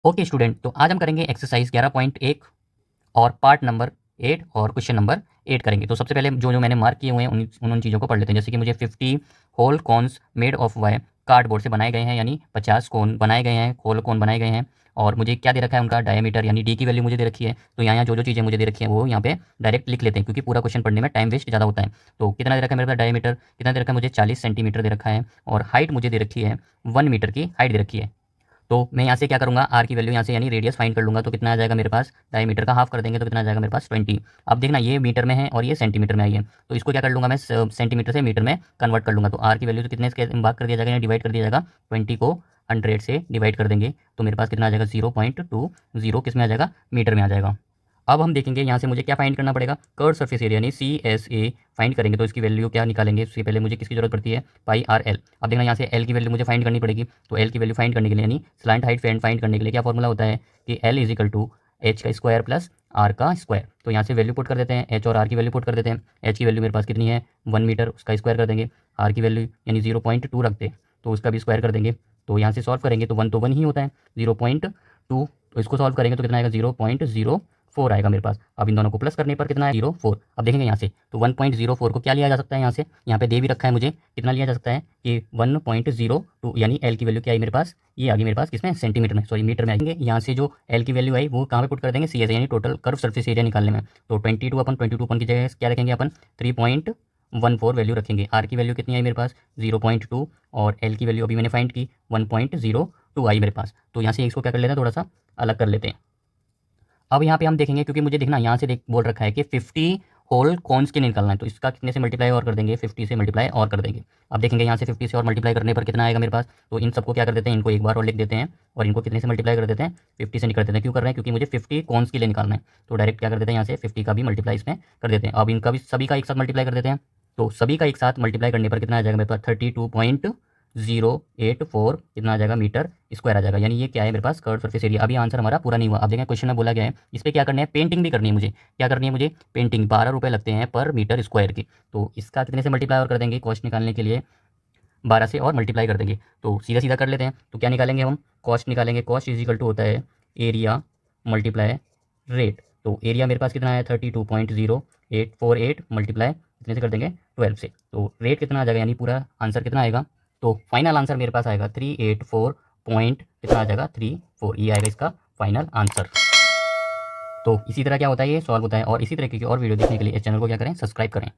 Okay student, तो आज हम करेंगे एक्सरसाइज 11.1 और पार्ट नंबर 8 और क्वेश्चन नंबर 8 करेंगे। तो सबसे पहले जो जो मैंने मार्क किए हुए हैं उन चीज़ों को पढ़ लेते हैं। जैसे कि मुझे 50 hollow cones made of y cardboard से बनाए गए हैं, यानी 50 कोन बनाए गए हैं, होल कोन बनाए गए हैं। और मुझे क्या दे रखा है, उनका डायमीटर यानी डी की वैल्यू मुझे दे रखी है। तो यहाँ जो जो चीज़ें मुझे दे रखी है वो यहाँ पे डायरेक्ट लिख लेते हैं, क्योंकि पूरा क्वेश्चन पढ़ने में टाइम वेस्ट ज़्यादा होता है। तो कितना दे रखा है मेरे पास, डायमीटर कितना दे रखा है मुझे, 40 सेंटीमीटर दे रखा है। और हाइट मुझे दे रखी है 1 मीटर की हाइट दे रखी है। तो मैं यहाँ से क्या करूँगा, आर की वैल्यू यहाँ से यानी रेडियस फाइंड कर लूँगा। तो कितना आ जाएगा मेरे पास, डायमीटर का हाफ कर देंगे तो कितना आ जाएगा मेरे पास 20। अब देखना ये मीटर में है और ये सेंटीमीटर में आई है, तो इसको क्या कर लूँगा मैं, सेंटीमीटर से मीटर में कन्वर्ट कर लूँगा। तो आर की वैल्यू तो कितने से भाग कर दिया जाएगा, डिवाइड कर दिया जाएगा, 20 को 100 से डिवाइड कर देंगे तो मेरे पास कितना आ जाएगा, 0.20 किस में आ जाएगा, मीटर में आ जाएगा। अब हम देखेंगे यहाँ से मुझे क्या फाइंड करना पड़ेगा, कर्व सरफेस एरिया यानी CSA फाइंड करेंगे। तो इसकी वैल्यू क्या निकालेंगे, उससे पहले मुझे किसकी जरूरत पड़ती है, पाई आर एल। अब देखना यहाँ से एल की वैल्यू मुझे फाइंड करनी पड़ेगी। तो एल की वैल्यू फाइंड करने के लिए यानी स्लाइंट हाइट फाइंड करने के लिए क्या फॉर्मूला होता है कि l is equal to h का स्क्वायर प्लस आर का स्क्वायर। तो यहाँ से वैल्यू पुट कर देते हैं, एच और आर की वैल्यू पुट कर देते हैं। एच की वैल्यू मेरे पास कितनी है, 1 मीटर, उसका स्क्वायर कर देंगे। आर की वैल्यू यानी 0.2 रखते हैं तो उसका भी स्क्वायर कर देंगे। तो यहाँ से सॉल्व करेंगे तो 1 तो 1 ही होता है, 0.2 तो इसको सॉल्व करेंगे तो कितना आएगा, 0.04 आएगा मेरे पास। अब इन दोनों को प्लस करने पर कितना है, 0.4। अब देखेंगे यहाँ से तो 1.04 को क्या लिया जा सकता है, यहाँ से यहाँ पे दे भी रखा है मुझे, कितना लिया जा सकता है कि 1.02 यानी एल की वैल्यू क्या आई मेरे पास, ये आ गई मेरे पास किसमें, सेंटीमीटर में, सॉरी मीटर में आएंगे। यहाँ से जो एल की वैल्यू आई वो कहाँ पे पुट कर देंगे, सी एस यानी टोटल कर्व सरफेस एरिया निकालने में। तो 22 की जगह क्या रखेंगे अपन, 3.14 वैल्यू रखेंगे। आर की वैल्यू कितनी आई मेरे पास, 0.2 और एल की वैल्यू अभी मैंने फाइंड की 1.02 आई मेरे पास। तो यहाँ से इसको क्या कर लेते हैं, थोड़ा सा अलग कर लेते हैं। अब यहाँ पे हम देखेंगे, क्योंकि मुझे देखना यहाँ से देख बोल रखा है कि 50 होल कॉन्स के निकालना है, तो इसका कितने से मल्टीप्लाई और कर देंगे, 50 से मल्टीप्लाई और कर देंगे। अब देखेंगे यहाँ से 50 से और मल्टीप्लाई करने पर कितना आएगा मेरे पास। तो इन सबको क्या कर देते हैं, इनको एक बार और लिख देते हैं और इनको कितने से मल्टीप्लाई कर देते हैं, 50 से नहीं कर देते हैं। क्यों कर रहे हैं, क्योंकि मुझे 50 कॉन्स के लिए निकालना है। तो डायरेक्ट क्या कर देते हैं, यहाँ से 50 का भी मल्टीप्लाई इसमें कर देते हैं। अब इनका भी सभी का एक साथ मल्टीप्लाई कर देते हैं। तो सभी का एक साथ मल्टीप्लाई करने पर कितना आ जाएगा मेरे पास, 32.084 कितना आ जाएगा, मीटर स्क्वायर आ जाएगा। यानी ये क्या है मेरे पास, कर्व सरफेस एरिया। अभी आंसर हमारा पूरा नहीं हुआ। अब देखें क्वेश्चन में बोला गया है इस पर क्या करना है, पेंटिंग भी करनी है मुझे। क्या करनी है मुझे, पेंटिंग। 12 रुपये लगते हैं पर मीटर स्क्वायर की। तो इसका कितने से मल्टीप्लाई और कर देंगे, कॉस्ट निकालने के लिए 12 से और मल्टीप्लाई कर देंगे। तो सीधा सीधा कर लेते हैं। तो क्या निकालेंगे हम, कॉस्ट निकालेंगे। कॉस्ट इज इक्वल टू होता है एरिया मल्टीप्लाई रेट। तो एरिया मेरे पास कितना है, 32.0848 मल्टीप्लाई कितने से कर देंगे, 12 से। तो रेट कितना आ जाएगा, यानी पूरा आंसर कितना आएगा। तो फाइनल आंसर मेरे पास आएगा 384 पॉइंट कितना आ जाएगा, 34। ये आएगा इसका फाइनल आंसर। तो इसी तरह क्या होता है, ये सॉल्व होता है। और इसी तरह की और वीडियो देखने के लिए इस चैनल को क्या करें, सब्सक्राइब करें।